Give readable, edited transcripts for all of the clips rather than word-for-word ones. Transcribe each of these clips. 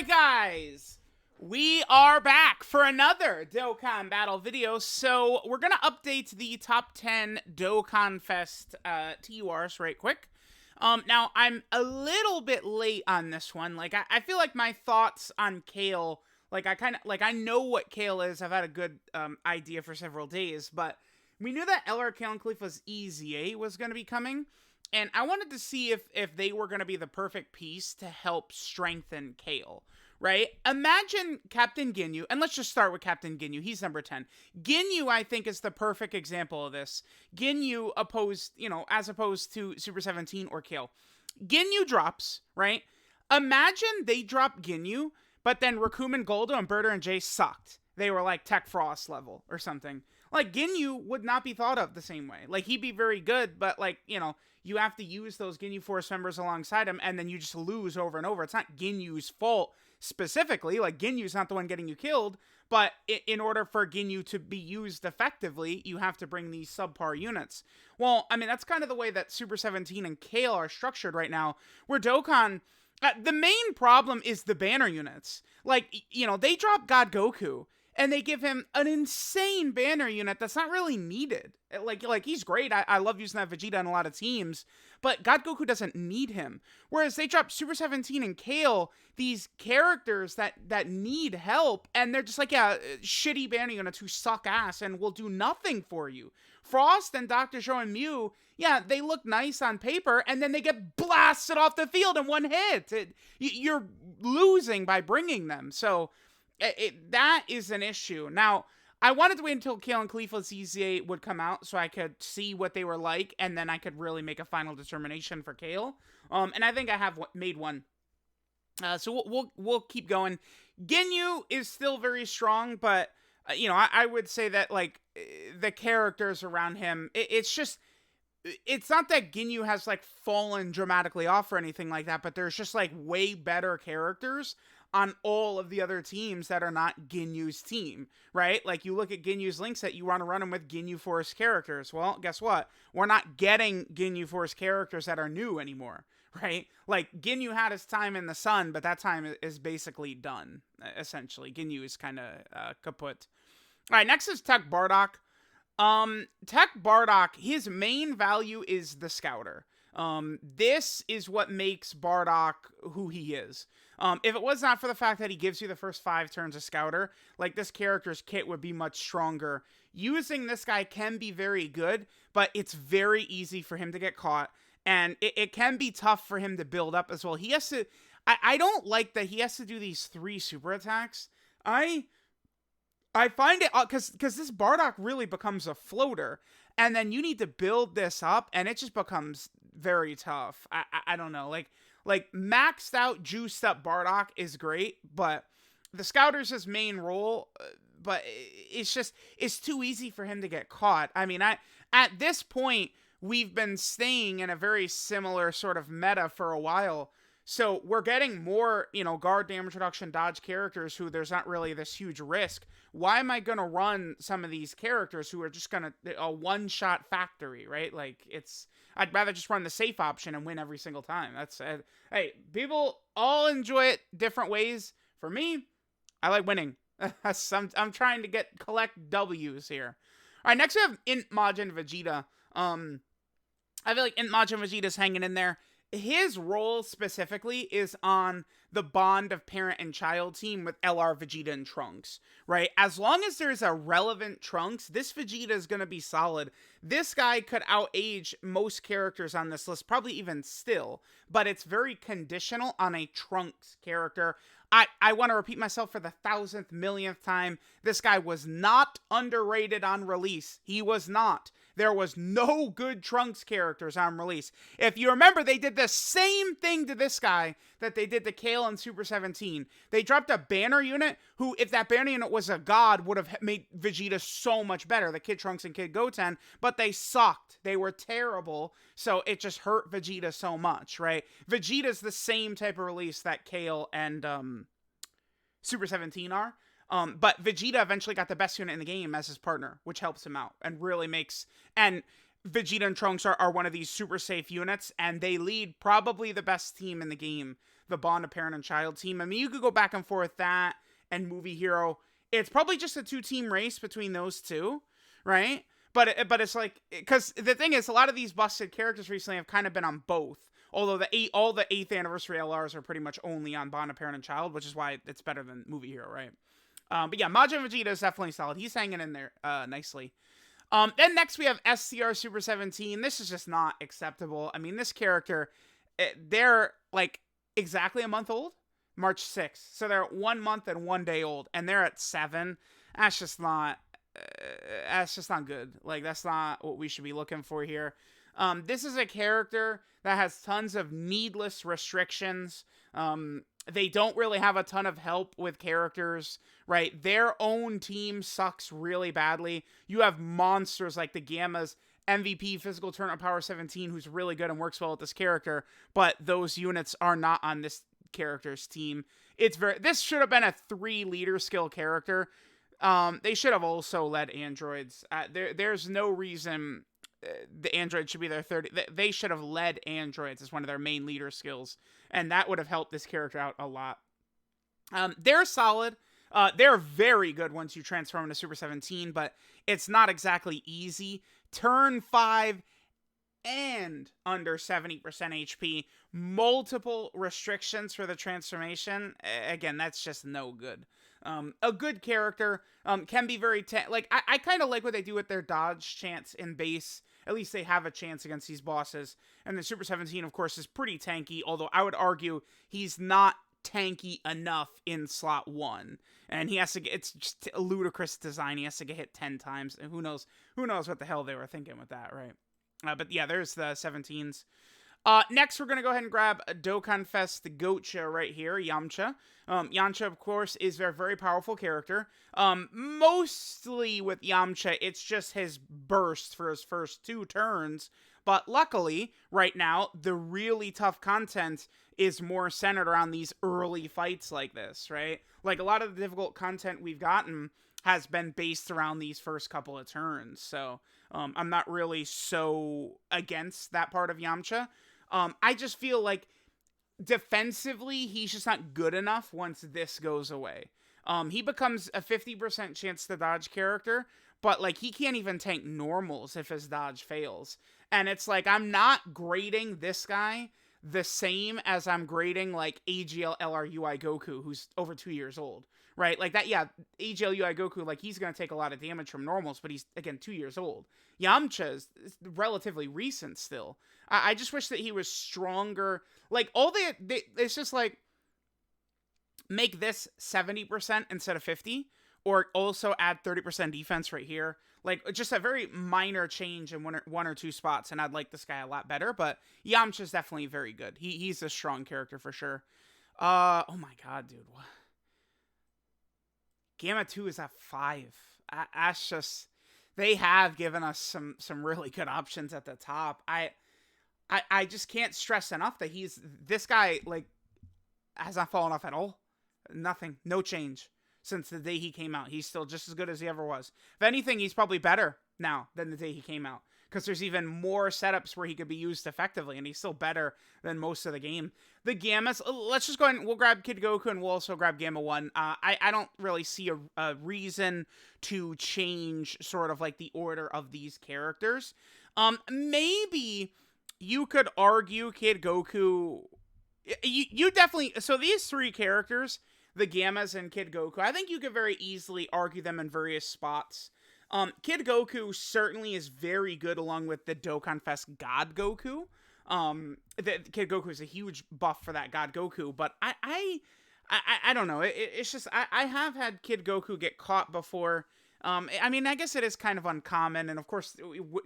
Alright guys, we are back for another Dokkan battle video. So we're gonna update the top 10 DOKKANFEST TURs right quick. Now I'm a little bit late on this one. Like I feel like my thoughts on Kale, like I know what Kale is. I've had a good idea for several days, but we knew that LR Kale and Khalifa's EZA was gonna be coming. And I wanted to see if they were going to be the perfect piece to help strengthen Kale, right? Imagine Captain Ginyu, and let's just start with Captain Ginyu. He's number 10. Ginyu, I think, is the perfect example of this. Ginyu as opposed to Super 17 or Kale. Ginyu drops, right? Imagine they drop Ginyu, but then Raccoon, Goldo, and Birder and Jay sucked. They were like Tech Frost level or something. Like, Ginyu would not be thought of the same way. Like, he'd be very good, but, like, you have to use those Ginyu Force members alongside him, and then you just lose over and over. It's not Ginyu's fault specifically. Like, Ginyu's not the one getting you killed, but in order for Ginyu to be used effectively, you have to bring these subpar units. Well, I mean, that's kind of the way that Super 17 and Kale are structured right now, where Dokkan... the main problem is the banner units. Like, they drop God Goku, and they give him an insane banner unit that's not really needed. Like he's great. I love using that Vegeta in a lot of teams, but God Goku doesn't need him. Whereas they drop Super 17 and Kale, these characters that need help, and they're just like, yeah, shitty banner units who suck ass and will do nothing for you. Frost and Dr. Zhou and Mew, yeah, they look nice on paper, and then they get blasted off the field in one hit. You're losing by bringing them. So that is an issue. Now, I wanted to wait until Kale and Khalifa's EZA would come out so I could see what they were like, and then I could really make a final determination for Kale. And I think I have made one. So we'll keep going. Ginyu is still very strong, but I would say that like the characters around him, it's not that Ginyu has like fallen dramatically off or anything like that, but there's just like way better characters on all of the other teams that are not Ginyu's team, right? Like, you look at Ginyu's link set, you want to run them with Ginyu Force characters. Well, guess what? We're not getting Ginyu Force characters that are new anymore, right? Like, Ginyu had his time in the sun, but that time is basically done, essentially. Ginyu is kind of kaput. All right, next is Tech Bardock. Tech Bardock, his main value is the Scouter. This is what makes Bardock who he is. If it was not for the fact that he gives you the first 5 turns of Scouter, like, this character's kit would be much stronger. Using this guy can be very good, but it's very easy for him to get caught, and it can be tough for him to build up as well. He has to... I don't like that he has to do these 3 super attacks. I find it... Because this Bardock really becomes a floater, and then you need to build this up, and it just becomes very tough. I don't know, like maxed out, juiced up Bardock is great, but the Scouter's his main role, but it's too easy for him to get caught. I mean, at this point, we've been staying in a very similar sort of meta for a while, so we're getting more, guard damage reduction dodge characters who there's not really this huge risk. Why am I going to run some of these characters who are just going to a one-shot factory, right? Like, I'd rather just run the safe option and win every single time. Hey, people all enjoy it different ways. For me, I like winning. I'm trying to collect W's here. All right, next we have Int Majin Vegeta. I feel like Int Majin Vegeta's hanging in there. His role specifically is on the bond of parent and child team with LR Vegeta and Trunks, right? As long as there's a relevant Trunks, this Vegeta is going to be solid. This guy could outage most characters on this list, probably even still, but it's very conditional on a Trunks character. I want to repeat myself for the 1,000th, millionth time. This guy was not underrated on release. He was not. There was no good Trunks characters on release. If you remember, they did the same thing to this guy that they did to Kale in Super 17. They dropped a banner unit who, if that banner unit was a god, would have made Vegeta so much better. The Kid Trunks and Kid Goten, but they sucked. They were terrible, so it just hurt Vegeta so much, right? Vegeta's the same type of release that Kale and Super 17 are. But Vegeta eventually got the best unit in the game as his partner, which helps him out and really makes... And Vegeta and Trunks are one of these super safe units, and they lead probably the best team in the game, the bond of parent and child team. I mean, you could go back and forth that and movie hero. It's probably just a 2-team race between those two, right? But it's like, because the thing is, a lot of these busted characters recently have kind of been on both. Although all the 8th anniversary LRs are pretty much only on bond of parent and child, which is why it's better than movie hero, right? But yeah, Majin Vegeta is definitely solid. He's hanging in there nicely. Then next we have SCR Super 17. This is just not acceptable. I mean, this character, they're like exactly a month old, March 6th. So they're 1 month and 1 day old, and they're at 7. That's just not good. Like, that's not what we should be looking for here. This is a character that has tons of needless restrictions. They don't really have a ton of help with characters, right? Their own team sucks really badly. You have monsters like the Gamma's MVP Physical Tournament Power 17, who's really good and works well with this character, but those units are not on this character's team. This should have been a 3 leader skill character. They should have also led androids. There's no reason the android should be their 30. They should have led androids as one of their main leader skills, and that would have helped this character out a lot. They're solid. They're very good once you transform into Super 17, but it's not exactly easy. Turn 5 and under 70% HP. Multiple restrictions for the transformation. Again, that's just no good. A good character can be very... I kind of like what they do with their dodge chance in base. At least they have a chance against these bosses. And the Super 17, of course, is pretty tanky, although I would argue he's not tanky enough in slot 1. And he has to get... It's just a ludicrous design. He has to get hit 10 times. And who knows what the hell they were thinking with that, right? But yeah, there's the 17s. Next, we're going to go ahead and grab DOKKANFEST Gocha right here, Yamcha. Yamcha, of course, is a very powerful character. Mostly with Yamcha, it's just his burst for his first 2 turns. But luckily, right now, the really tough content is more centered around these early fights like this, right? Like, a lot of the difficult content we've gotten has been based around these first couple of turns. So, I'm not really so against that part of Yamcha. I just feel like defensively, he's just not good enough once this goes away. He becomes a 50% chance to dodge character, but like he can't even tank normals if his dodge fails. And it's like, I'm not grading this guy the same as I'm grading like AGL LRUI Goku, who's over 2 years old, right? Like that, yeah, AGL UI Goku, like he's going to take a lot of damage from normals, but he's, again, 2 years old. Yamcha is relatively recent still. I just wish that he was stronger. Like, it's just like, make this 70% instead of 50, or also add 30% defense right here. Like, just a very minor change in one or 2 spots, and I'd like this guy a lot better, but Yamcha's definitely very good. He's a strong character for sure. Oh my god, dude. What? Gamma 2 is at 5. That's just... They have given us some really good options at the top. I just can't stress enough that this guy, like, has not fallen off at all. Nothing. No change since the day he came out. He's still just as good as he ever was. If anything, he's probably better now than the day he came out, because there's even more setups where he could be used effectively, and he's still better than most of the game. The Gammas, let's just go ahead and we'll grab Kid Goku, and we'll also grab Gamma 1. I don't really see a reason to change sort of like the order of these characters. Maybe you could argue Kid Goku... You definitely... So these 3 characters, the Gammas and Kid Goku, I think you could very easily argue them in various spots. Kid Goku certainly is very good along with the DOKKANFEST God Goku. Kid Goku is a huge buff for that God Goku, but I don't know. It's just, I have had Kid Goku get caught before. I mean, I guess it is kind of uncommon, and of course,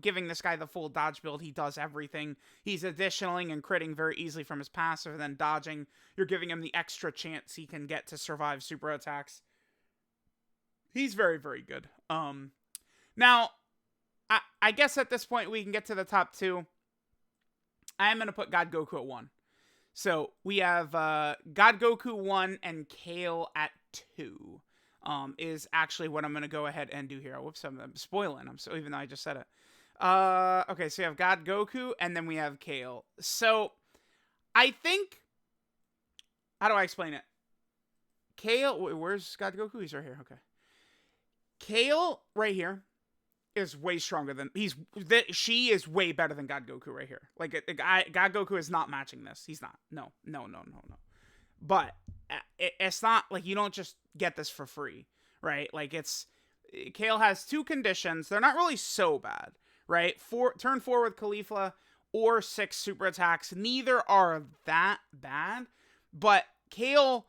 giving this guy the full dodge build, he does everything. He's additionaling and critting very easily from his passive, and then dodging. You're giving him the extra chance he can get to survive super attacks. He's very, very good. Now, I guess at this point we can get to the top 2. I'm going to put God Goku at 1. So we have God Goku 1 and Kale at 2. Is actually what I'm going to go ahead and do here. Whoops, I'm spoiling. Even though I just said it. Okay, so we have God Goku, and then we have Kale. So I think how do I explain it? Kale, where's God Goku? He's right here. Okay. Kale right here is way stronger than she is way better than God Goku right here. Like God Goku is not matching this. He's not. No. But it's not like you don't just get this for free, right? Like Kale has 2 conditions. They're not really so bad, right? Turn 4 with Caulifla or 6 super attacks. Neither are that bad, but Kale,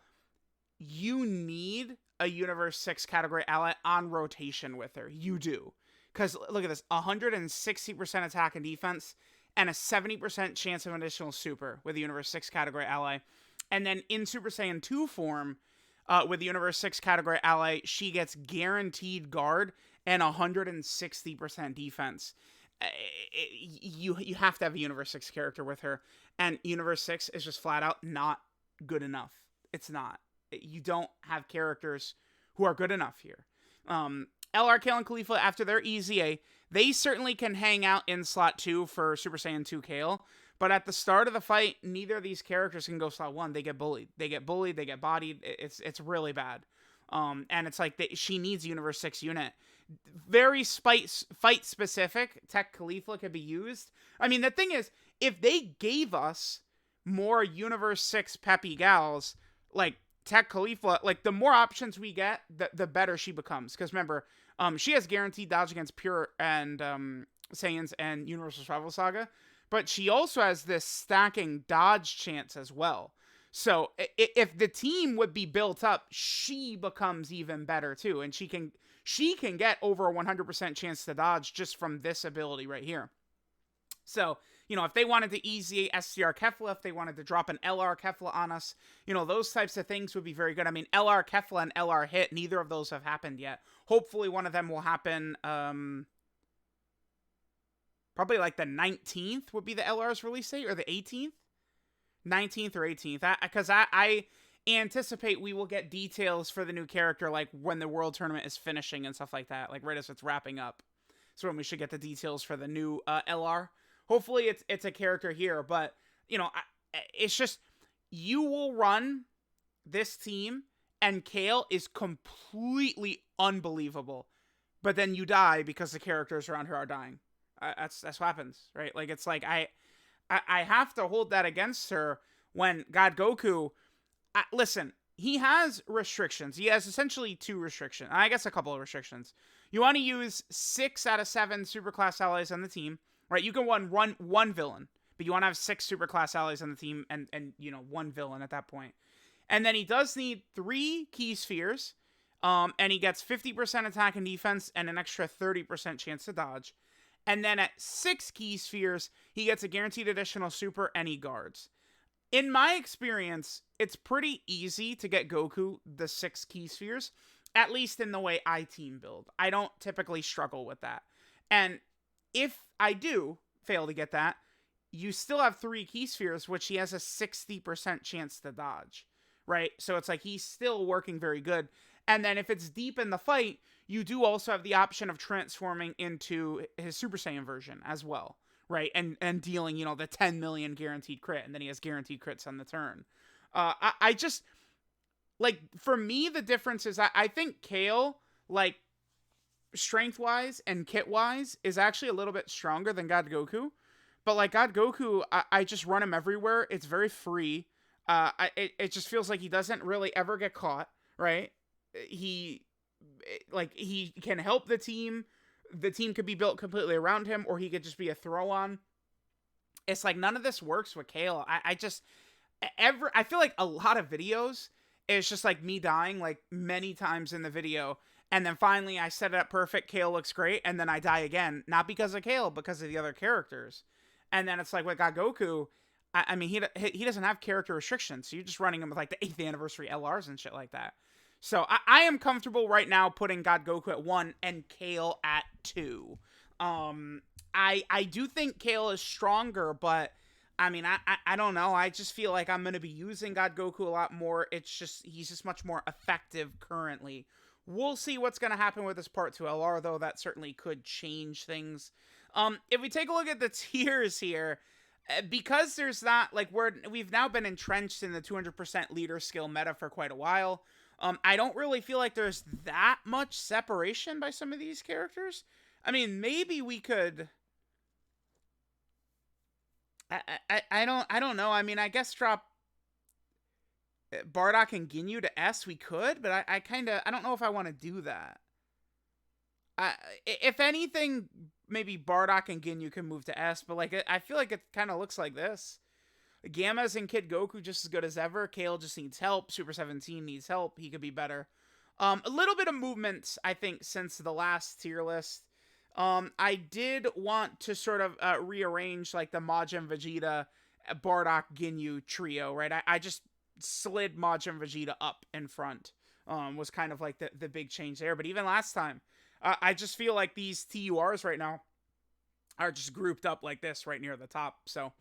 you need a Universe 6 category ally on rotation with her. You do. Because look at this, 160% attack and defense, and a 70% chance of an additional super with the Universe 6 category ally. And then in Super Saiyan 2 form, with the Universe 6 category ally, she gets guaranteed guard and 160% defense. You have to have a Universe 6 character with her, and Universe 6 is just flat out not good enough. It's not. You don't have characters who are good enough here. LR, Kale, and Caulifla, after their EZA, they certainly can hang out in slot 2 for Super Saiyan 2 Kale, but at the start of the fight, neither of these characters can go slot 1. They get bullied. They get bodied. It's really bad. And it's like she needs a Universe 6 unit. Very fight-specific, Tech Caulifla could be used. I mean, the thing is, if they gave us more Universe 6 peppy gals, like Tech Caulifla, like the more options we get, the better she becomes. Because remember, she has guaranteed dodge against Pure and Saiyans and Universal Survival Saga, but she also has this stacking dodge chance as well. So if the team would be built up, she becomes even better too, and she can get over a 100% chance to dodge just from this ability right here. So, you know, if they wanted to easy SCR Kefla, if they wanted to drop an LR Kefla on us, you know, those types of things would be very good. I mean, LR Kefla and LR Hit, neither of those have happened yet. Hopefully one of them will happen, probably like the 19th would be the LR's release date, or the 18th? 19th or 18th. Because I anticipate we will get details for the new character, like when the World Tournament is finishing and stuff like that, like right as it's wrapping up. So when we should get the details for the new LR. Hopefully it's a character here, but, you know, it's just, you will run this team, and Kale is completely unbelievable, but then you die because the characters around her are dying. That's what happens, right? Like, it's like, I have to hold that against her when God Goku, listen, he has restrictions. He has essentially 2 restrictions. I guess a couple of restrictions. You want to use 6 out of 7 superclass allies on the team. Right, you can run one villain, but you want to have 6 superclass allies on the team, and you know, 1 villain at that point. And then he does need 3 key spheres, and he gets 50% attack and defense and an extra 30% chance to dodge. And then at 6 key spheres, he gets a guaranteed additional super, and he guards. In my experience, it's pretty easy to get Goku the 6 key spheres, at least in the way I team build. I don't typically struggle with that. And if I do fail to get that, you still have 3 key spheres, which he has a 60% chance to dodge, right? So it's like he's still working very good. And then if it's deep in the fight, you do also have the option of transforming into his Super Saiyan version as well, right? And dealing, you know, the 10 million guaranteed crit, and then he has guaranteed crits on the turn. I just, like, for me, the difference is I think Kale, like, strength-wise and kit-wise, is actually a little bit stronger than God Goku. But, like, God Goku, I just run him everywhere. It's very free. It just feels like he doesn't really ever get caught, right? He can help the team. The team could be built completely around him, or he could just be a throw-on. It's like none of this works with Kale. I feel like a lot of videos, it's just like me dying, like, many times in the video. And then finally, I set it up perfect. Kale looks great. And then I die again. Not because of Kale, because of the other characters. And then it's like with God Goku, I mean, he doesn't have character restrictions. So you're just running him with like the 8th anniversary LRs and shit like that. So I am comfortable right now putting God Goku at 1 and Kale at 2. I do think Kale is stronger, but I mean, I don't know. I just feel like I'm going to be using God Goku a lot more. He's just much more effective currently. We'll see what's going to happen with this Part 2 LR, though. That certainly could change things. If we take a look at the tiers here, because there's not, like, we've now been entrenched in the 200% leader skill meta for quite a while. I don't really feel like there's that much separation by some of these characters. I mean, maybe we could. I don't know. I mean, I guess drop Bardock and Ginyu to S. We could, but I don't know if I want to do that. If anything, maybe Bardock and Ginyu can move to S, but like I feel like it kind of looks like this. Gamma's and Kid Goku just as good as ever. Kale just needs help. Super 17 needs help. He could be better. A little bit of movement, I think, since the last tier list. I did want to sort of rearrange like the Majin Vegeta, Bardock, Ginyu trio, right? I just slid Majin Vegeta up in front. Was kind of like the big change there. But even last time, I just feel like these TURs right now are just grouped up like this right near the top. So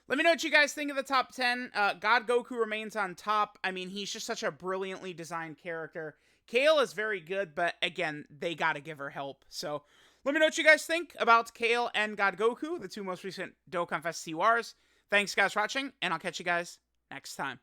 let me know what you guys think of the top 10. God Goku remains on top. I mean, he's just such a brilliantly designed character. Kale is very good, but again, they gotta give her help. So let me know what you guys think about Kale and God Goku, the two most recent Dokkan Fest TURs. Thanks, guys, for watching, and I'll catch you guys next time.